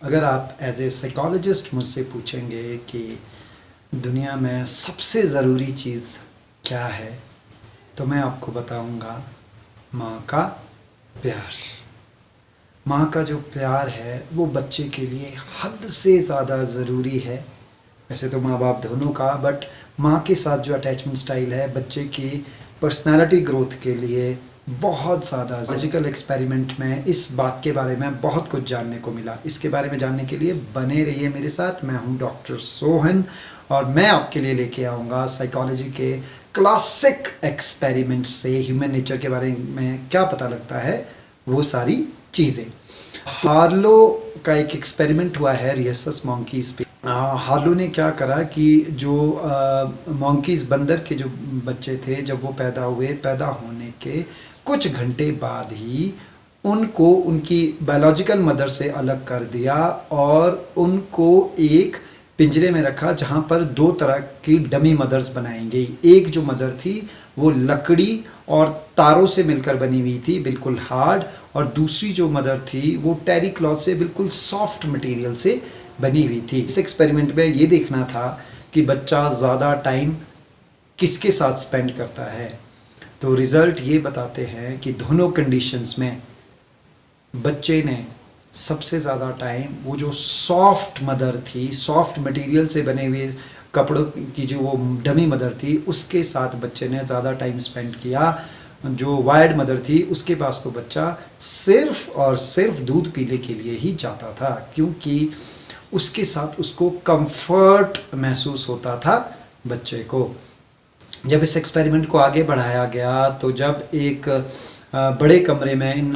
अगर आप as a psychologist मुझसे पूछेंगे कि दुनिया में सबसे ज़रूरी चीज़ क्या है, तो मैं आपको बताऊंगा माँ का प्यार। माँ का जो प्यार है वो बच्चे के लिए हद से ज़्यादा ज़रूरी है। वैसे तो माँ बाप दोनों का, बट माँ के साथ जो अटैचमेंट स्टाइल है बच्चे की पर्सनालिटी ग्रोथ के लिए बहुत ज़्यादा। लॉजिकल एक्सपेरिमेंट में इस बात के बारे में बहुत कुछ जानने को मिला। इसके बारे में जानने के लिए बने रहिए मेरे साथ। मैं हूँ डॉक्टर सोहन और मैं आपके लिए लेके आऊँगा साइकोलॉजी के क्लासिक एक्सपेरिमेंट से ह्यूमन नेचर के बारे में क्या पता लगता है वो सारी चीज़ें। हार्लो का एक एक्सपेरिमेंट हुआ है रियसस मॉन्कीज़ पे। हार्लो ने क्या करा कि जो मॉन्कीज़ बंदर के जो बच्चे थे, जब वो पैदा होने के कुछ घंटे बाद ही उनको उनकी बायोलॉजिकल मदर से अलग कर दिया और उनको एक पिंजरे में रखा जहाँ पर दो तरह की डमी मदर्स बनाई गई। एक जो मदर थी वो लकड़ी और तारों से मिलकर बनी हुई थी, बिल्कुल हार्ड, और दूसरी जो मदर थी वो टेरी क्लॉथ से बिल्कुल सॉफ्ट मटेरियल से बनी हुई थी। इस एक्सपेरिमेंट में ये देखना था कि बच्चा ज़्यादा टाइम किसके साथ स्पेंड करता है। तो रिज़ल्ट ये बताते हैं कि दोनों कंडीशंस में बच्चे ने सबसे ज़्यादा टाइम वो जो सॉफ्ट मदर थी, सॉफ्ट मटेरियल से बने हुए कपड़ों की जो वो डमी मदर थी उसके साथ बच्चे ने ज़्यादा टाइम स्पेंड किया। जो वायर्ड मदर थी उसके पास तो बच्चा सिर्फ और सिर्फ दूध पीने के लिए ही जाता था, क्योंकि उसके साथ उसको कंफर्ट महसूस होता था बच्चे को। जब इस एक्सपेरिमेंट को आगे बढ़ाया गया तो जब एक बड़े कमरे में इन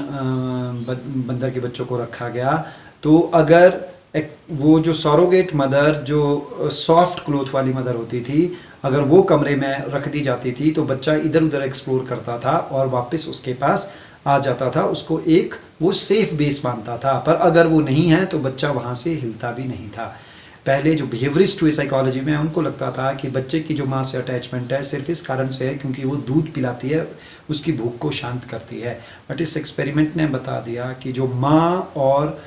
बंदर के बच्चों को रखा गया, तो अगर वो जो सरोगेट मदर, जो सॉफ्ट क्लोथ वाली मदर होती थी, अगर वो कमरे में रख दी जाती थी तो बच्चा इधर उधर एक्सप्लोर करता था और वापस उसके पास आ जाता था। उसको एक वो सेफ बेस मानता था। पर अगर वो नहीं है तो बच्चा वहाँ से हिलता भी नहीं था। पहले जो बिहेवियरिस्ट हुए साइकोलॉजी में, उनको लगता था कि बच्चे की जो माँ से अटैचमेंट है सिर्फ इस कारण से है क्योंकि वो दूध पिलाती है, उसकी भूख को शांत करती है। बट इस एक्सपेरिमेंट ने बता दिया कि जो माँ और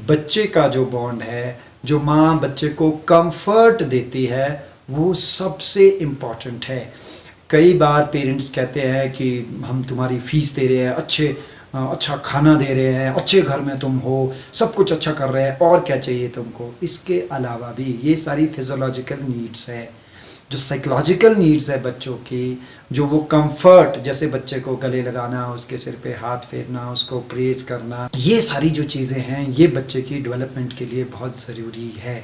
बच्चे का जो बॉन्ड है, जो माँ बच्चे को कंफर्ट देती है, वो सबसे इम्पॉर्टेंट है। कई बार पेरेंट्स कहते हैं कि हम तुम्हारी फीस दे रहे हैं, अच्छा खाना दे रहे हैं, अच्छे घर में तुम हो, सब कुछ अच्छा कर रहे हैं, और क्या चाहिए तुमको। इसके अलावा भी ये सारी फिजियोलॉजिकल नीड्स है। जो साइकोलॉजिकल नीड्स है बच्चों की, जो वो कंफर्ट, जैसे बच्चे को गले लगाना, उसके सिर पे हाथ फेरना, उसको प्रेज करना, ये सारी जो चीज़ें हैं ये बच्चे की डेवलपमेंट के लिए बहुत ज़रूरी है।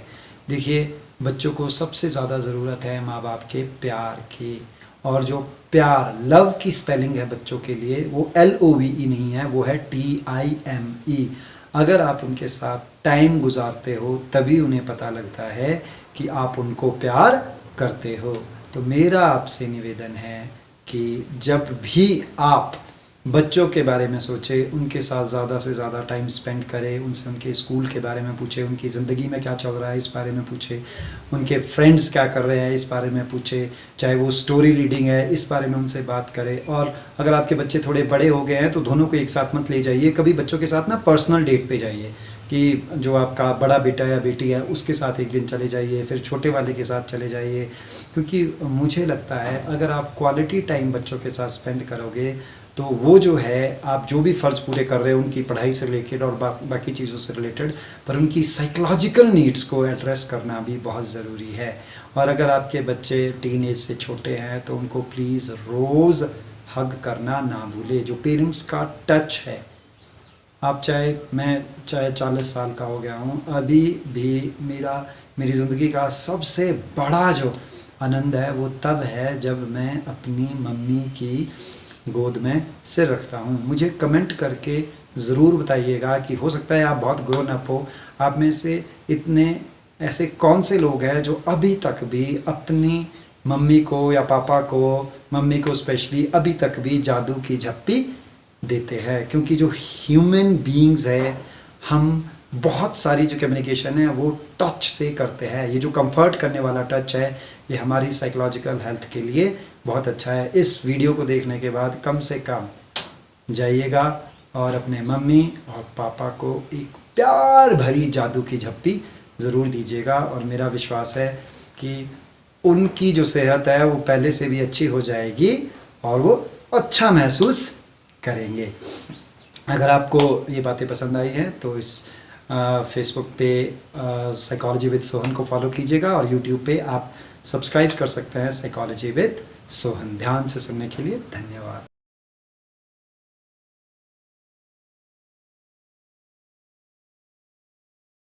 देखिए, बच्चों को सबसे ज़्यादा ज़रूरत है माँ बाप के प्यार की। और जो प्यार, लव की स्पेलिंग है बच्चों के लिए, वो LOVE नहीं है, वो है TIME। अगर आप उनके साथ टाइम गुजारते हो तभी उन्हें पता लगता है कि आप उनको प्यार करते हो। तो मेरा आपसे निवेदन है कि जब भी आप बच्चों के बारे में सोचें, उनके साथ ज़्यादा से ज़्यादा टाइम स्पेंड करें, उनसे उनके स्कूल के बारे में पूछें, उनकी ज़िंदगी में क्या चल रहा है इस बारे में पूछें, उनके फ्रेंड्स क्या कर रहे हैं इस बारे में पूछें, चाहे वो स्टोरी रीडिंग है इस बारे में उनसे बात करें। और अगर आपके बच्चे थोड़े बड़े हो गए हैं तो दोनों को एक साथ मत ले जाइए, कभी बच्चों के साथ ना पर्सनल डेट पे जाइए, कि जो आपका बड़ा बेटा या बेटी है उसके साथ एक दिन चले जाइए, फिर छोटे वाले के साथ चले जाइए। क्योंकि मुझे लगता है अगर आप क्वालिटी टाइम बच्चों के साथ स्पेंड करोगे तो वो जो है, आप जो भी फ़र्ज़ पूरे कर रहे हैं उनकी पढ़ाई से रिलेटेड और बाकी चीज़ों से रिलेटेड, पर उनकी साइकोलॉजिकल नीड्स को एड्रेस करना भी बहुत ज़रूरी है। और अगर आपके बच्चे टीन एज से छोटे हैं तो उनको प्लीज़ रोज़ हग करना ना भूलें। जो पेरेंट्स का टच है, आप मैं चाहे 40 साल का हो गया हूँ, अभी भी मेरी ज़िंदगी का सबसे बड़ा जो आनंद है वो तब है जब मैं अपनी मम्मी की गोद में सिर रखता हूँ। मुझे कमेंट करके ज़रूर बताइएगा कि हो सकता है आप बहुत ग्रोन अप हो, आप में से इतने ऐसे कौन से लोग हैं जो अभी तक भी अपनी मम्मी को या पापा को, मम्मी को स्पेशली, अभी तक भी जादू की झप्पी देते हैं। क्योंकि जो ह्यूमन बीइंग्स है, हम बहुत सारी जो कम्युनिकेशन है वो टच से करते हैं। ये जो कंफर्ट करने वाला टच है ये हमारी साइकोलॉजिकल हेल्थ के लिए बहुत अच्छा है। इस वीडियो को देखने के बाद कम से कम जाइएगा और अपने मम्मी और पापा को एक प्यार भरी जादू की झप्पी ज़रूर दीजिएगा। और मेरा विश्वास है कि उनकी जो सेहत है वो पहले से भी अच्छी हो जाएगी और वो अच्छा महसूस करेंगे। अगर आपको ये बातें पसंद आई हैं तो इस फेसबुक पे साइकोलॉजी विद सोहन को फॉलो कीजिएगा और यूट्यूब पे आप सब्सक्राइब कर सकते हैं साइकोलॉजी विद सोहन। ध्यान से सुनने के लिए धन्यवाद।